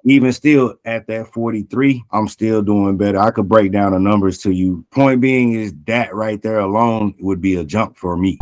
even still at that 43, I'm still doing better. I could break down the numbers to you. Point being is that right there alone would be a jump for me.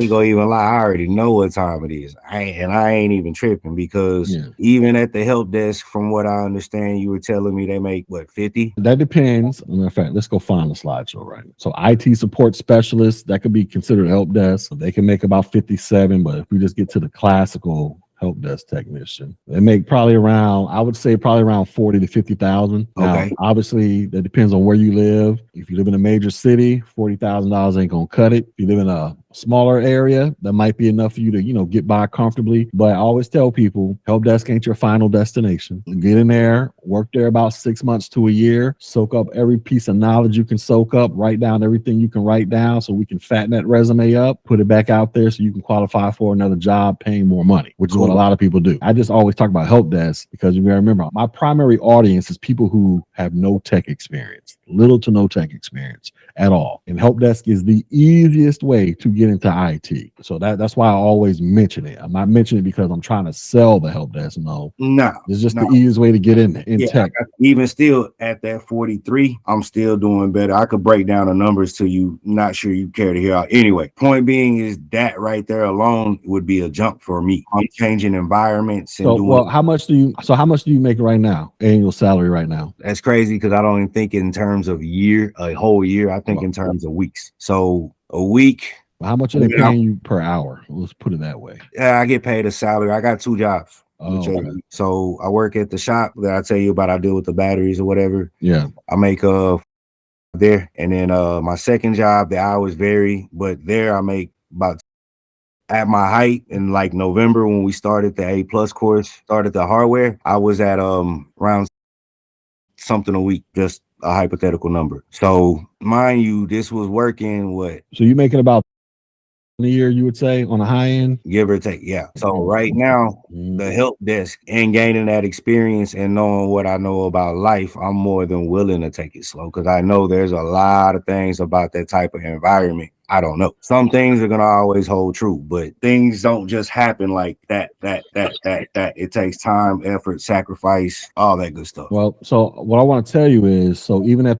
Ain't gonna even lie, I already know what time it is. I ain't even tripping because even at the help desk, from what I understand, you were telling me they make what, 50? That depends. Matter of fact, let's go find the slideshow right now. So IT support specialists, that could be considered help desk. They can make about 57, but if we just get to the classical help desk technician, they make probably around, I would say probably around 40 to 50,000. Now, obviously that depends on where you live. If you live in a major city, $40,000 ain't gonna cut it. If you live in a smaller area, that might be enough for you to, get by comfortably. But I always tell people, help desk ain't your final destination. Get in there, work there about 6 months to a year, soak up every piece of knowledge you can soak up, write down everything you can write down so we can fatten that resume up, put it back out there so you can qualify for another job paying more money, which is what a lot of people do. I just always talk about help desk because you gotta remember, my primary audience is people who have no tech experience, little to no tech experience at all. And help desk is the easiest way to get into IT. So that's why I always mention it. I'm not mentioning it because I'm trying to sell the help desk. No, it's just the easiest way to get in tech. Even still at that 43, I'm still doing better. I could break down the numbers to you. Not sure you care to hear out. Anyway, point being is that right there alone would be a jump for me. I'm changing environments and doing. How much do you make right now? Annual salary right now? That's crazy because I don't even think in terms of a whole year. I think in terms of weeks. So a week. How much are they paying you per hour? Let's put it that way. Yeah, I get paid a salary. I got 2 jobs. So I work at the shop that I tell you about. I deal with the batteries or whatever. Yeah. I make there. And then my second job, the hours vary, but there I make about at my height in like November when we started the A+ course, started the hardware, I was at around something a week, just a hypothetical number. So mind you, this was working what? So you're making about a year, you would say, on the high end, give or take. Yeah. So right now, the help desk and gaining that experience and knowing what I know about life, I'm more than willing to take it slow because I know there's a lot of things about that type of environment I don't know. Some things are gonna always hold true, but things don't just happen like that. It takes time, effort, sacrifice, all that good stuff. Well, so what I want to tell you is, so even at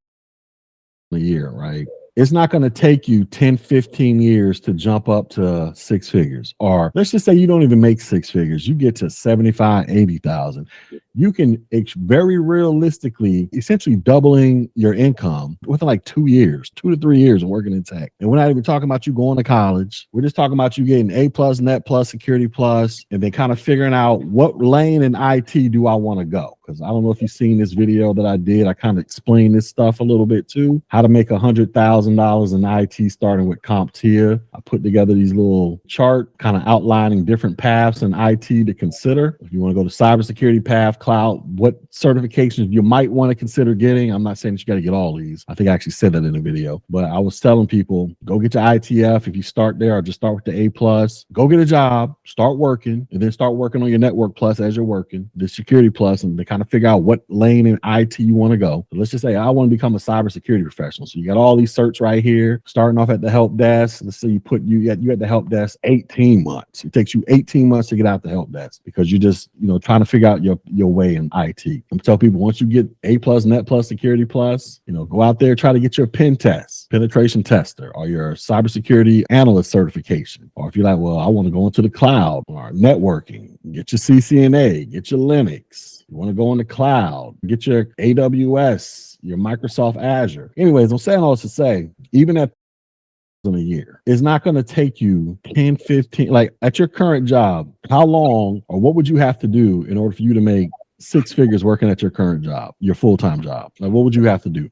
a year, right? It's not going to take you 10, 15 years to jump up to 6 figures. Or let's just say you don't even make 6 figures. You get to 75, 80,000. You can very realistically, essentially doubling your income within like 2 years, 2 to 3 years of working in tech. And we're not even talking about you going to college. We're just talking about you getting A+, Net Plus, Security Plus, and then kind of figuring out what lane in IT do I want to go. Because I don't know if you've seen this video that I did. I kind of explained this stuff a little bit too. How to make $100,000 in IT starting with CompTIA. I put together these little chart kind of outlining different paths in IT to consider. If you want to go to cybersecurity path, cloud, what certifications you might want to consider getting. I'm not saying that you got to get all these. I think I actually said that in the video, but I was telling people, go get your ITF. If you start there, or just start with the A+, go get a job, start working, and then start working on your network plus as you're working, the security plus, and to kind of figure out what lane in IT you want to go. So let's just say I want to become a cybersecurity professional. So you got all these certs right here, starting off at the help desk. Let's say you at the help desk 18 months. It takes you 18 months to get out the help desk because you're just, trying to figure out your way in IT. I tell people, once you get A+, Net Plus, Security Plus, go out there, try to get your pen test, penetration tester, or your cybersecurity analyst certification. Or if you're like, well, I want to go into the cloud or networking, get your CCNA, get your Linux. You want to go in the cloud, get your AWS, your Microsoft Azure. Anyways, I'm saying all this to say, even at in a year, it's not going to take you 10, 15, like at your current job, how long or what would you have to do in order for you to make 6 figures working at your current job, your full-time job? Like, what would you have to do?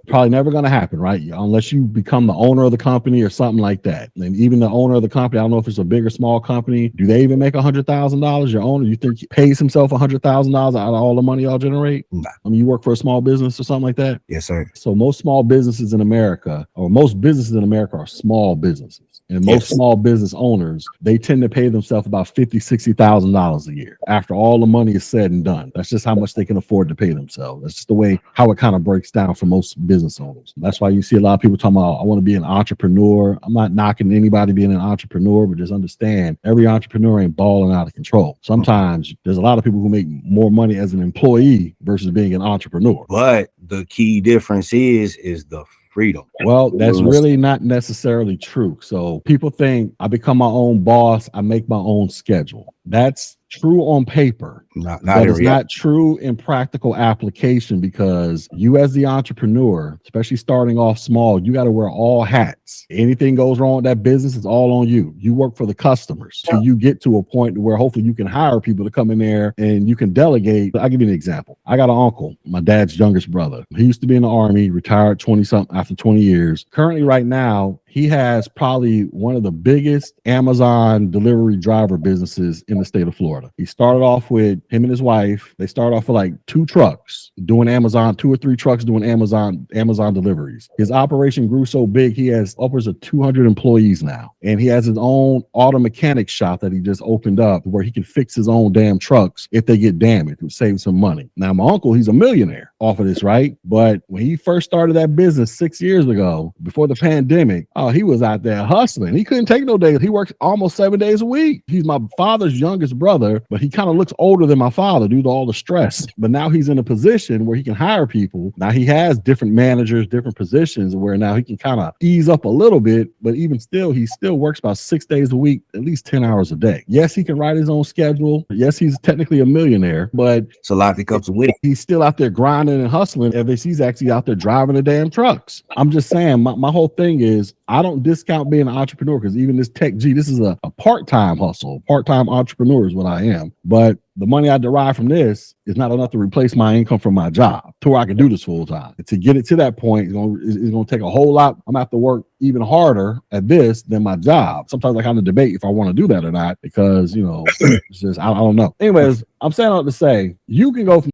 Probably never going to happen, right? Unless you become the owner of the company or something like that. And even the owner of the company, I don't know if it's a big or small company. Do they even make $100,000? Your owner, you think he pays himself $100,000 out of all the money y'all generate? Nah. I mean, you work for a small business or something like that? Yes, sir. So most small businesses in America, or most businesses in America, are small businesses. And most small business owners, they tend to pay themselves about $50,000-$60,000 a year after all the money is said and done. That's just how much they can afford to pay themselves. That's just the way how it kind of breaks down for most business owners. That's why you see a lot of people talking about, I want to be an entrepreneur. I'm not knocking anybody being an entrepreneur, but just understand every entrepreneur ain't balling out of control. Sometimes there's a lot of people who make more money as an employee versus being an entrepreneur. But the key difference is the freedom. Well, that's really not necessarily true. So people think I become my own boss, I make my own schedule. That's true on paper, but it's not true in practical application, because you as the entrepreneur, especially starting off small, you got to wear all hats. Anything goes wrong with that business, it's all on you. You work for the customers till you get to a point where hopefully you can hire people to come in there and you can delegate. I'll give you an example. I got an uncle, my dad's youngest brother. He used to be in the Army, retired 20-something after 20 years. Currently right now, he has probably one of the biggest Amazon delivery driver businesses in the state of Florida. He started off with him and his wife. They started off with like 2 trucks doing Amazon, 2 or 3 trucks doing Amazon deliveries. His operation grew so big, he has upwards of 200 employees now. And he has his own auto mechanic shop that he just opened up where he can fix his own damn trucks if they get damaged, which saves some money. Now, my uncle, he's a millionaire off of this, right? But when he first started that business 6 years ago, before the pandemic, he was out there hustling. He couldn't take no days. He works almost 7 days a week. He's my father's youngest brother, but he kind of looks older than my father due to all the stress. But now he's in a position where he can hire people. Now he has different managers, different positions where now he can kind of ease up a little bit, but even still, he still works about 6 days a week, at least 10 hours a day. Yes, he can write his own schedule. Yes, he's technically a millionaire, but it's a lot that comes with it. He's still out there grinding and hustling. He's actually out there driving the damn trucks. I'm just saying, my whole thing is, I don't discount being an entrepreneur, because even this tech G, this is a part-time hustle. Part-time entrepreneur is what I am. But the money I derive from this is not enough to replace my income from my job to where I can do this full time. To get it to that point, it's going to take a whole lot. I'm going to have to work even harder at this than my job. Sometimes I kind of debate if I want to do that or not, because, it's just, I don't know. Anyways, I'm saying all to say, you can go from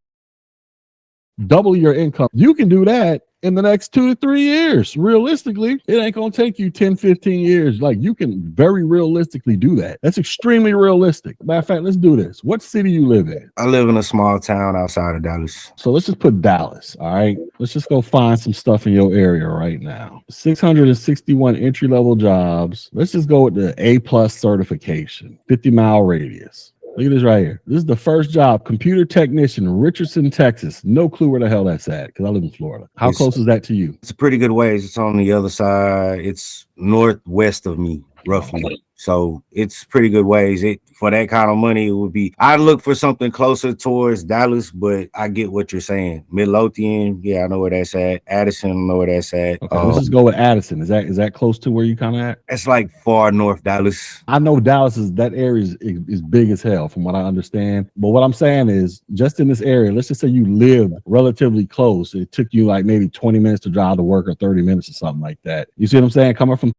double your income. You can do that in the next 2 to 3 years. Realistically, it ain't going to take you 10, 15 years. Like, you can very realistically do that. That's extremely realistic. Matter of fact, let's do this. What city you live in? I live in a small town outside of Dallas. So let's just put Dallas. All right. Let's just go find some stuff in your area right now. 661 entry-level jobs. Let's just go with the A+ certification, 50-mile radius. Look at this right here. This is the first job, computer technician, Richardson, Texas. No clue where the hell that's at, because I live in Florida. How close is that to you? It's a pretty good ways. It's on the other side. It's northwest of me, roughly. So it's pretty good ways. For that kind of money, it would be, I'd look for something closer towards Dallas, but I get what you're saying. Midlothian, yeah, I know where that's at. Addison, I know where that's at. Okay, let's just go with Addison. Is that close to where you kind of at? It's like far north Dallas. I know Dallas that area is big as hell from what I understand. But what I'm saying is, just in this area, let's just say you live relatively close. It took you like maybe 20 minutes to drive to work, or 30 minutes or something like that. You see what I'm saying? Coming from,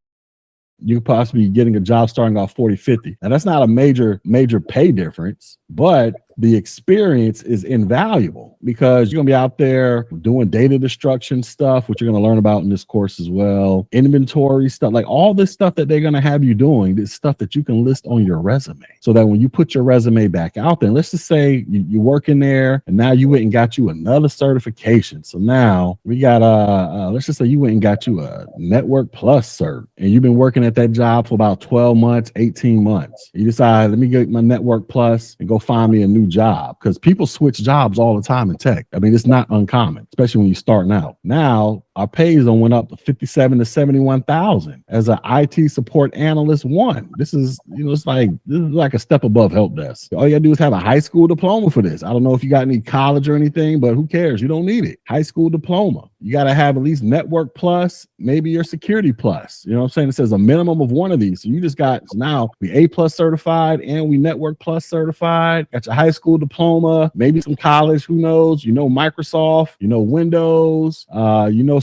you could possibly be getting a job starting off 40, 50. Now, that's not a major pay difference, but the experience is invaluable, because you're going to be out there doing data destruction stuff, which you're going to learn about in this course as well. Inventory stuff, like all this stuff that they're going to have you doing, this stuff that you can list on your resume, so that when you put your resume back out there, let's just say you work in there and now you went and got you another certification. So now we got let's just say you went and got you a Network Plus cert, and you've been working at that job for about 12 months, 18 months. You decide, let me get my Network Plus and go find me a new job, because people switch jobs all the time in tech. I mean, it's not uncommon, especially when you're starting out. Now, our pays went up to 57 to 71,000 as an IT support analyst 1. This is like a step above help desk. All you gotta do is have a high school diploma for this. I don't know if you got any college or anything, but who cares? You don't need it. High school diploma. You got to have at least Network Plus, maybe your Security Plus. You know what I'm saying? It says a minimum of one of these. So you just got, now we A+ certified and we Network Plus certified. Got your high school diploma, maybe some college, who knows? Microsoft, Windows,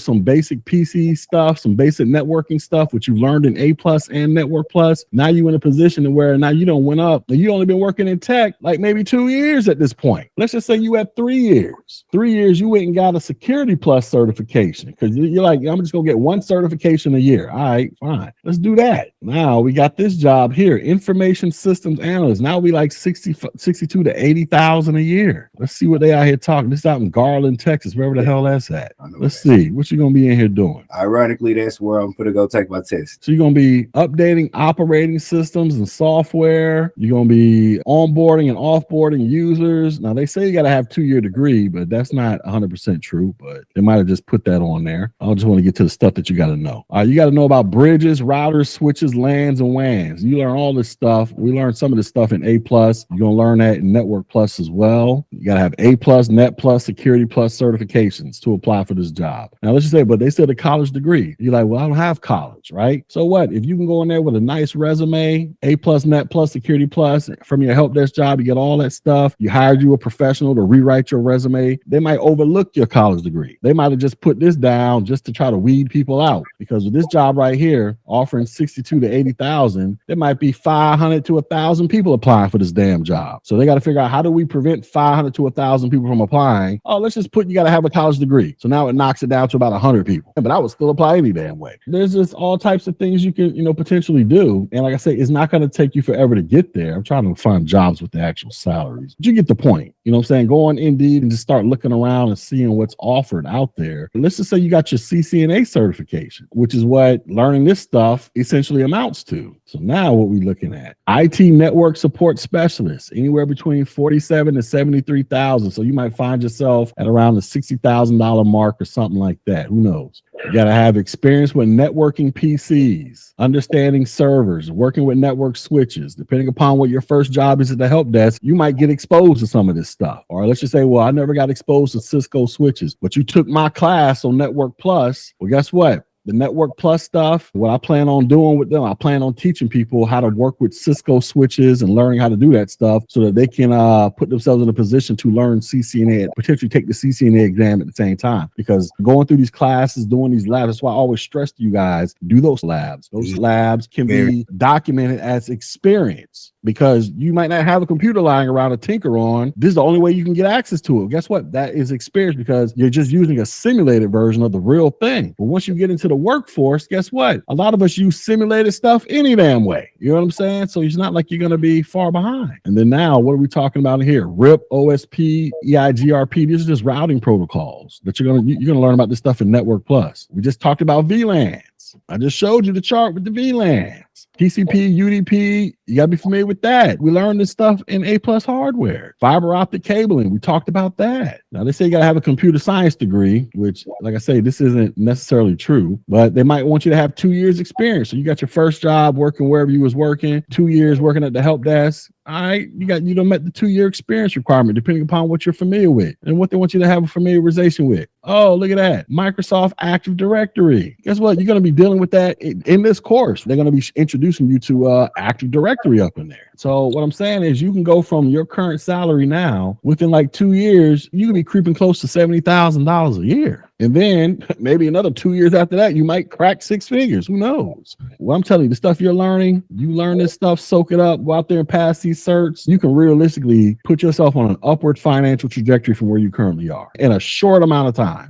some basic PC stuff, some basic networking stuff, which you learned in A plus and Network Plus. Now you in a position to where now you don't went up. You only been working in tech like maybe 2 years at this point. Let's just say you had 3 years. 3 years you went and got a Security Plus certification because you're like, I'm just gonna get one certification a year. All right, fine. Let's do that. Now we got this job here, information systems analyst. Now we like 62 to 80,000 a year. Let's see what they out here talking. This is out in Garland, Texas, wherever the hell that's at. Let's see what you're gonna be in here doing. Ironically, that's where I'm gonna go take my test. So you're gonna be updating operating systems and software. You're gonna be onboarding and offboarding users. Now they say you gotta have 2-year degree, but that's not 100% true. But they might have just put that on there. I just want to get to the stuff that you gotta know. You gotta know about bridges, routers, switches, LANs, and WANs. You learn all this stuff. We learned some of this stuff in A plus. You're gonna learn that in Network Plus as well. You gotta have A plus, Net plus, Security Plus certifications to apply for this job. Now let's just say, but they said a college degree. You're like, well, I don't have college, right? So what? If you can go in there with a nice resume, A plus, Net plus, Security Plus from your help desk job, you get all that stuff. You hired you a professional to rewrite your resume. They might overlook your college degree. They might have just put this down just to try to weed people out, because with this job right here offering 62 to 80,000, there might be 500 to 1,000 people applying for this damn job. So they got to figure out, how do we prevent 500 to 1,000 people from applying? Oh, let's just put, you got to have a college degree. So now it knocks it down to about 100 people. But I would still apply any damn way. There's just all types of things you can, potentially do. And like I say, it's not going to take you forever to get there. I'm trying to find jobs with the actual salaries. But you get the point. You know what I'm saying? Go on Indeed and just start looking around and seeing what's offered out there. Let's just say you got your CCNA certification, which is what learning this stuff essentially amounts to. So now what we're looking at, IT network support specialist, anywhere between 47 to 73,000. So you might find yourself at around the $60,000 mark or something like that. Who knows? You got to have experience with networking PCs, understanding servers, working with network switches. Depending upon what your first job is at the help desk, you might get exposed to some of this stuff. Or let's just say, well, I never got exposed to Cisco switches, but you took my class on Network Plus. Well, guess what? The Network Plus stuff, what I plan on doing with them, I plan on teaching people how to work with Cisco switches and learning how to do that stuff so that they can put themselves in a position to learn CCNA, potentially take the CCNA exam at the same time. Because going through these classes, doing these labs, that's why I always stress to you guys, do those labs. Those labs can be documented as experience. Because you might not have a computer lying around to tinker on. This is the only way you can get access to it. Guess what? That is experience, because you're just using a simulated version of the real thing. But once you get into the workforce, guess what? A lot of us use simulated stuff any damn way. You know what I'm saying? So it's not like you're going to be far behind. And then now, what are we talking about here? RIP, OSP, EIGRP. These are just routing protocols that you're going to learn about this stuff in Network Plus. We just talked about VLANs. I just showed you the chart with the VLANs. TCP, UDP, you got to be familiar with that. We learned this stuff in A plus hardware. Fiber optic cabling, we talked about that. Now, they say you got to have a computer science degree, which, like I say, this isn't necessarily true, but they might want you to have 2 years experience. So you got your first job working wherever you was working, 2 years working at the help desk. All right, you done met the 2-year experience requirement, depending upon what you're familiar with and what they want you to have a familiarization with. Oh, look at that. Microsoft Active Directory. Guess what? You're going to be dealing with that in this course. They're going to be introducing you to Active Directory up in there. So what I'm saying is you can go from your current salary now, within like 2 years, you can be creeping close to $70,000 a year. And then maybe another 2 years after that, you might crack 6 figures. Who knows? Well, I'm telling you, the stuff you're learning, you learn this stuff, soak it up, go out there and pass these certs. You can realistically put yourself on an upward financial trajectory from where you currently are in a short amount of time.